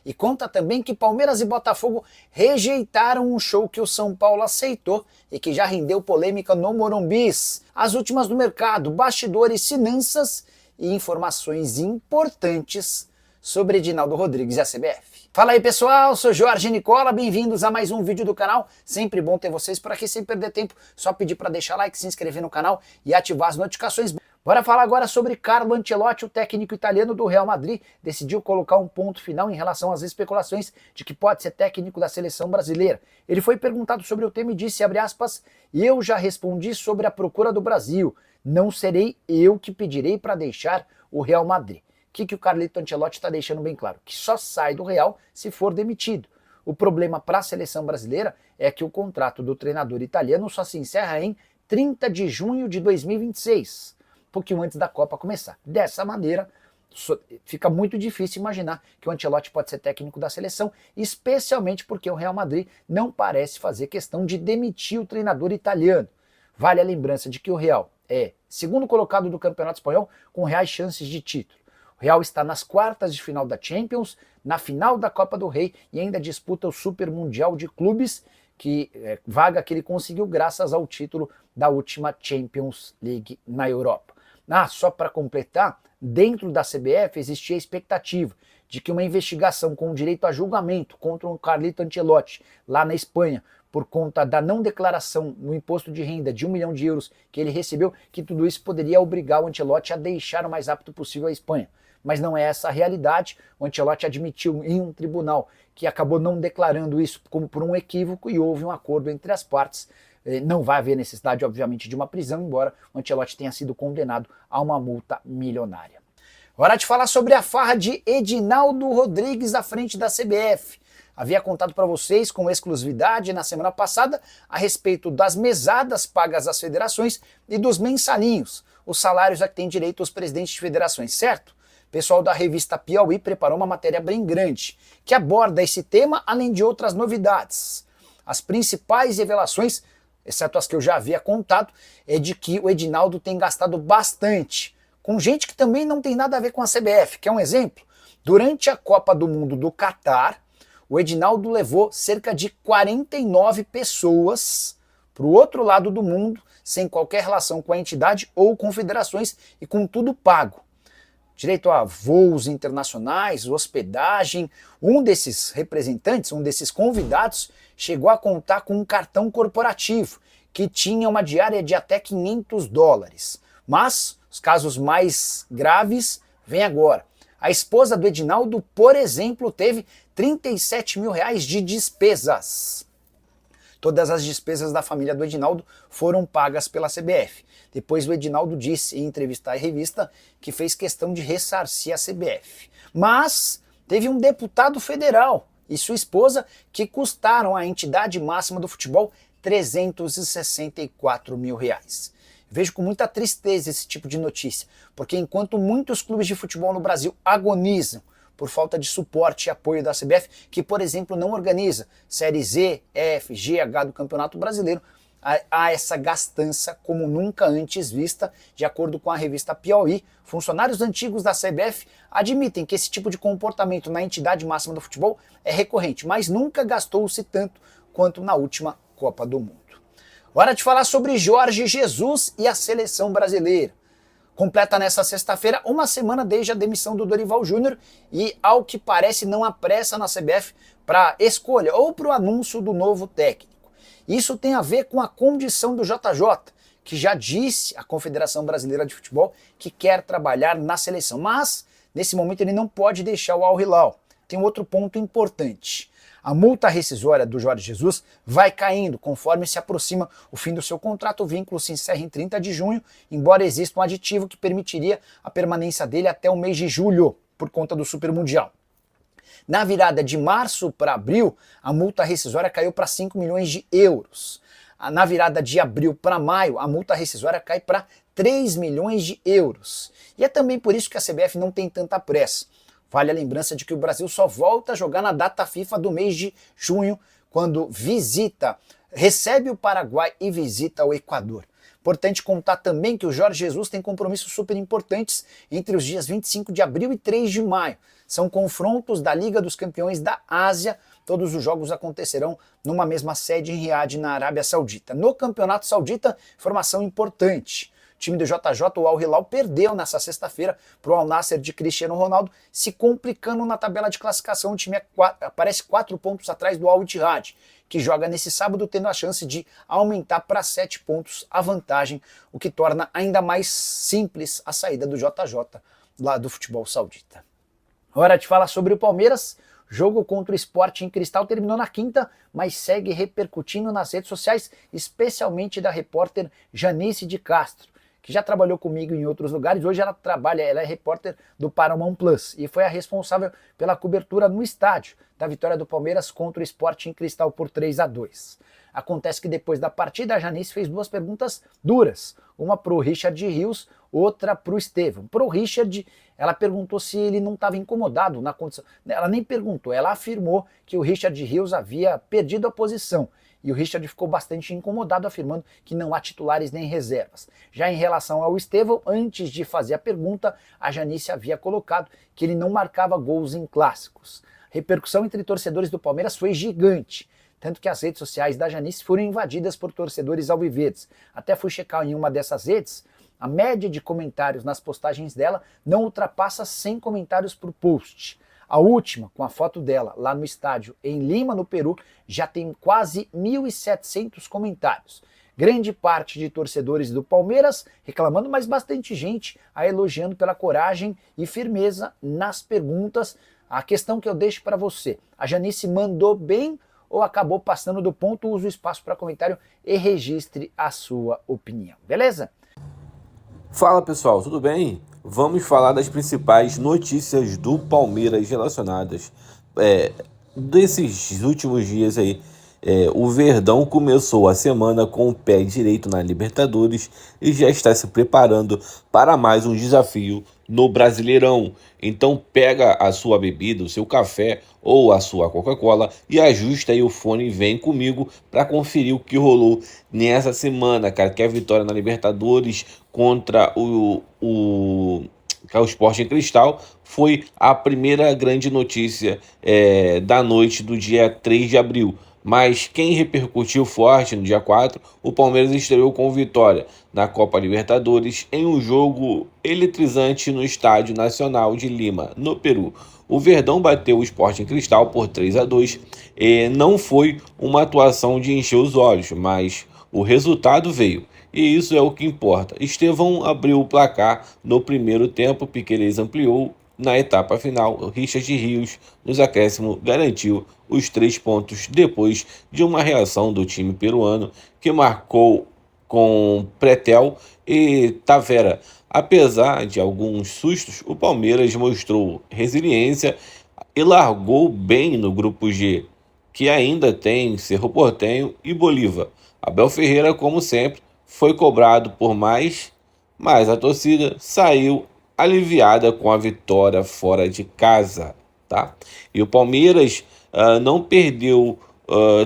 e conta também que Palmeiras e Botafogo rejeitaram um show que o São Paulo aceitou e que já rendeu polêmica no Morumbis. As últimas do mercado, bastidores, finanças e informações importantes sobre Edinaldo Rodrigues e a CBF. Fala aí pessoal, sou Jorge Nicola, bem-vindos a mais um vídeo do canal. Sempre bom ter vocês por aqui sem perder tempo. Só pedir para deixar like, se inscrever no canal e ativar as notificações. Bora falar agora sobre Carlo Ancelotti, o técnico italiano do Real Madrid. Decidiu colocar um ponto final em relação às especulações de que pode ser técnico da seleção brasileira. Ele foi perguntado sobre o tema e disse, abre aspas, eu já respondi sobre a procura do Brasil. Não serei eu que pedirei para deixar o Real Madrid. O que o Carlito Ancelotti está deixando bem claro? Que só sai do Real se for demitido. O problema para a seleção brasileira é que o contrato do treinador italiano só se encerra em 30 de junho de 2026, um pouquinho antes da Copa começar. Dessa maneira, fica muito difícil imaginar que o Ancelotti pode ser técnico da seleção, especialmente porque o Real Madrid não parece fazer questão de demitir o treinador italiano. Vale a lembrança de que o Real é segundo colocado do Campeonato Espanhol com reais chances de título. O Real está nas quartas de final da Champions, na final da Copa do Rei e ainda disputa o Super Mundial de Clubes, vaga que ele conseguiu graças ao título da última Champions League na Europa. Só para completar, dentro da CBF existia a expectativa de que uma investigação com direito a julgamento contra o Carlito Ancelotti lá na Espanha, por conta da não declaração no imposto de renda de 1 milhão de euros que ele recebeu, que tudo isso poderia obrigar o Ancelotti a deixar o mais rápido possível a Espanha. Mas não é essa a realidade. O Ancelotti admitiu em um tribunal que acabou não declarando isso como por um equívoco e houve um acordo entre as partes. Não vai haver necessidade, obviamente, de uma prisão, embora o Ancelotti tenha sido condenado a uma multa milionária. Hora de falar sobre a farra de Edinaldo Rodrigues à frente da CBF. Havia contado para vocês com exclusividade na semana passada a respeito das mesadas pagas às federações e dos mensalinhos, os salários a que têm direito os presidentes de federações, certo? O pessoal da revista Piauí preparou uma matéria bem grande, que aborda esse tema, além de outras novidades. As principais revelações, exceto as que eu já havia contado, é de que o Edinaldo tem gastado bastante, com gente que também não tem nada a ver com a CBF. Quer um exemplo? Durante a Copa do Mundo do Catar, o Edinaldo levou cerca de 49 pessoas para o outro lado do mundo, sem qualquer relação com a entidade ou confederações e com tudo pago. Direito a voos internacionais, hospedagem. Um desses representantes, um desses convidados, chegou a contar com um cartão corporativo que tinha uma diária de até $500. Mas os casos mais graves vêm agora. A esposa do Edinaldo, por exemplo, teve 37 mil reais de despesas. Todas as despesas da família do Edinaldo foram pagas pela CBF. Depois o Edinaldo disse em entrevista à revista que fez questão de ressarcir a CBF. Mas teve um deputado federal e sua esposa que custaram à entidade máxima do futebol 364 mil reais. Vejo com muita tristeza esse tipo de notícia, porque enquanto muitos clubes de futebol no Brasil agonizam por falta de suporte e apoio da CBF, que, por exemplo, não organiza Série Z, F, G, H do Campeonato Brasileiro, há essa gastança como nunca antes vista. De acordo com a revista Piauí, funcionários antigos da CBF admitem que esse tipo de comportamento na entidade máxima do futebol é recorrente, mas nunca gastou-se tanto quanto na última Copa do Mundo. Hora de falar sobre Jorge Jesus e a seleção brasileira. Completa nessa sexta-feira uma semana desde a demissão do Dorival Júnior e, ao que parece, não há pressa na CBF para escolha ou para o anúncio do novo técnico. Isso tem a ver com a condição do JJ, que já disse à Confederação Brasileira de Futebol que quer trabalhar na seleção, mas nesse momento ele não pode deixar o Al Hilal. Tem um outro ponto importante. A multa rescisória do Jorge Jesus vai caindo conforme se aproxima o fim do seu contrato. O vínculo se encerra em 30 de junho, embora exista um aditivo que permitiria a permanência dele até o mês de julho, por conta do Super Mundial. Na virada de março para abril, a multa rescisória caiu para 5 milhões de euros. Na virada de abril para maio, a multa rescisória cai para 3 milhões de euros. E é também por isso que a CBF não tem tanta pressa. Vale a lembrança de que o Brasil só volta a jogar na data FIFA do mês de junho, quando recebe o Paraguai e visita o Equador. Importante contar também que o Jorge Jesus tem compromissos super importantes entre os dias 25 de abril e 3 de maio. São confrontos da Liga dos Campeões da Ásia. Todos os jogos acontecerão numa mesma sede em Riad, na Arábia Saudita. No Campeonato Saudita, informação importante. O time do JJ, o Al Hilal, perdeu nessa sexta-feira para o Al Nassr de Cristiano Ronaldo, se complicando na tabela de classificação. O time aparece 4 pontos atrás do Al Ittihad, que joga nesse sábado, tendo a chance de aumentar para 7 pontos a vantagem, o que torna ainda mais simples a saída do JJ lá do futebol saudita. Hora de falar sobre o Palmeiras. Jogo contra o Sporting Cristal terminou na quinta, mas segue repercutindo nas redes sociais, especialmente da repórter Janice de Castro, que já trabalhou comigo em outros lugares. Hoje ela é repórter do Paramount Plus e foi a responsável pela cobertura no estádio da vitória do Palmeiras contra o Sporting Cristal por 3-2. Acontece que depois da partida a Janice fez 2 perguntas duras, uma para o Richard Rios, outra para o Estevão. Para o Richard, ela perguntou se ele não estava incomodado na condição. Ela nem perguntou, ela afirmou que o Richard Rios havia perdido a posição. E o Richard ficou bastante incomodado, afirmando que não há titulares nem reservas. Já em relação ao Estevão, antes de fazer a pergunta, a Janice havia colocado que ele não marcava gols em clássicos. A repercussão entre torcedores do Palmeiras foi gigante, tanto que as redes sociais da Janice foram invadidas por torcedores alviverdes. Até fui checar em uma dessas redes, a média de comentários nas postagens dela não ultrapassa 100 comentários por post. A última, com a foto dela lá no estádio em Lima, no Peru, já tem quase 1.700 comentários. Grande parte de torcedores do Palmeiras reclamando, mas bastante gente a elogiando pela coragem e firmeza nas perguntas. A questão que eu deixo para você, a Janice mandou bem ou acabou passando do ponto? Use o espaço para comentário e registre a sua opinião, beleza? Fala pessoal, tudo bem? Vamos falar das principais notícias do Palmeiras relacionadas desses últimos dias aí. O Verdão começou a semana com o pé direito na Libertadores e já está se preparando para mais um desafio no Brasileirão. Então pega a sua bebida, o seu café ou a sua Coca-Cola e ajusta aí o fone e vem comigo para conferir o que rolou nessa semana, cara, que é a vitória na Libertadores contra o Sporting Cristal foi a primeira grande notícia da noite do dia 3 de abril. Mas quem repercutiu forte no dia 4, o Palmeiras estreou com vitória na Copa Libertadores em um jogo eletrizante no Estádio Nacional de Lima, no Peru. O Verdão bateu o Sporting Cristal por 3-2 e não foi uma atuação de encher os olhos, mas o resultado veio. E isso é o que importa. Estevão abriu o placar no primeiro tempo, Piquerez ampliou. Na etapa final, o Richard Rios, nos acréscimos, garantiu os 3 pontos depois de uma reação do time peruano, que marcou com Pretel e Tavera. Apesar de alguns sustos, o Palmeiras mostrou resiliência e largou bem no grupo G, que ainda tem Cerro Porteño e Bolívar. Abel Ferreira, como sempre, foi cobrado por mais, mas a torcida saiu aliviada com a vitória fora de casa, tá? E o Palmeiras não perdeu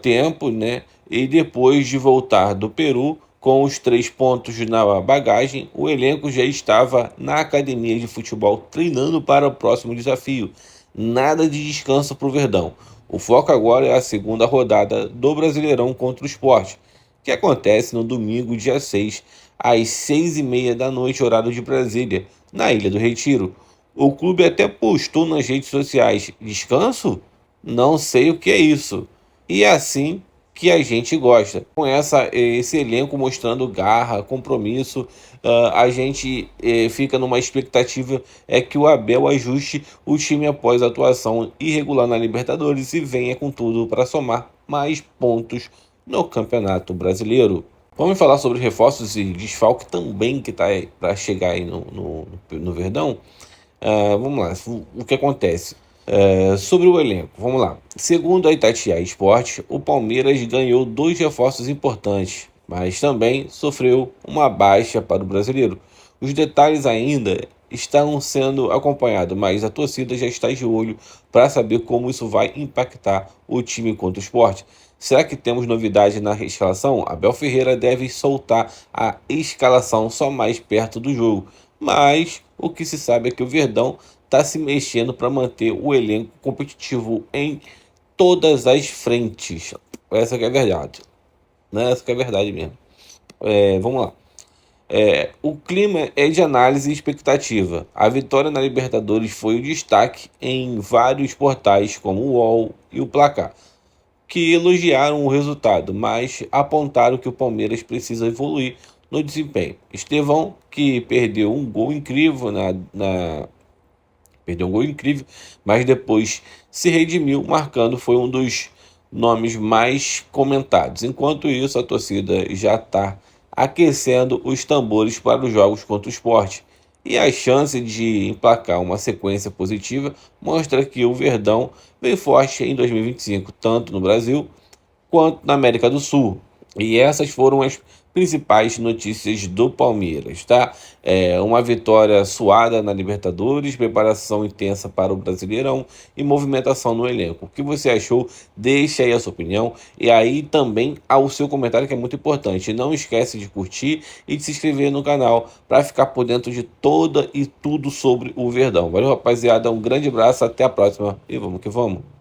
tempo, né? E depois de voltar do Peru com os 3 pontos na bagagem, o elenco já estava na academia de futebol treinando para o próximo desafio. Nada de descanso para o Verdão. O foco agora é a segunda rodada do Brasileirão contra o Sport, que acontece no domingo, dia 6, às 6h30 da noite, horário de Brasília, na Ilha do Retiro. O clube até postou nas redes sociais: descanso? Não sei o que é isso. E é assim que a gente gosta. Com esse elenco mostrando garra, compromisso, a gente fica numa expectativa que o Abel ajuste o time após a atuação irregular na Libertadores e venha com tudo para somar mais pontos no Campeonato Brasileiro. Vamos falar sobre reforços e desfalque também que está para chegar aí no Verdão. Vamos lá, o que acontece? Sobre o elenco, vamos lá. Segundo a Itatiaia Esporte, o Palmeiras ganhou 2 reforços importantes, mas também sofreu uma baixa para o brasileiro. Os detalhes ainda estão sendo acompanhados, mas a torcida já está de olho para saber como isso vai impactar o time contra o Sport. Será que temos novidade na escalação? Abel Ferreira deve soltar a escalação só mais perto do jogo, mas o que se sabe é que o Verdão está se mexendo para manter o elenco competitivo em todas as frentes. Essa que é a verdade, né? Essa que é a verdade mesmo. Vamos lá. O clima é de análise e expectativa. A vitória na Libertadores foi o destaque em vários portais, como o UOL e o Placar, que elogiaram o resultado, mas apontaram que o Palmeiras precisa evoluir no desempenho. Estevão, que perdeu um gol incrível perdeu um gol incrível, mas depois se redimiu, marcando, foi um dos nomes mais comentados. Enquanto isso, a torcida já está aquecendo os tambores para os jogos contra o Sport. E a chance de emplacar uma sequência positiva mostra que o Verdão vem forte em 2025, tanto no Brasil quanto na América do Sul. E essas foram as principais notícias do Palmeiras, tá? Uma vitória suada na Libertadores, preparação intensa para o Brasileirão e movimentação no elenco. O que você achou? Deixa aí a sua opinião e aí também o seu comentário, que é muito importante. Não esquece de curtir e de se inscrever no canal para ficar por dentro de toda e tudo sobre o Verdão. Valeu, rapaziada, um grande abraço, até a próxima e vamos que vamos.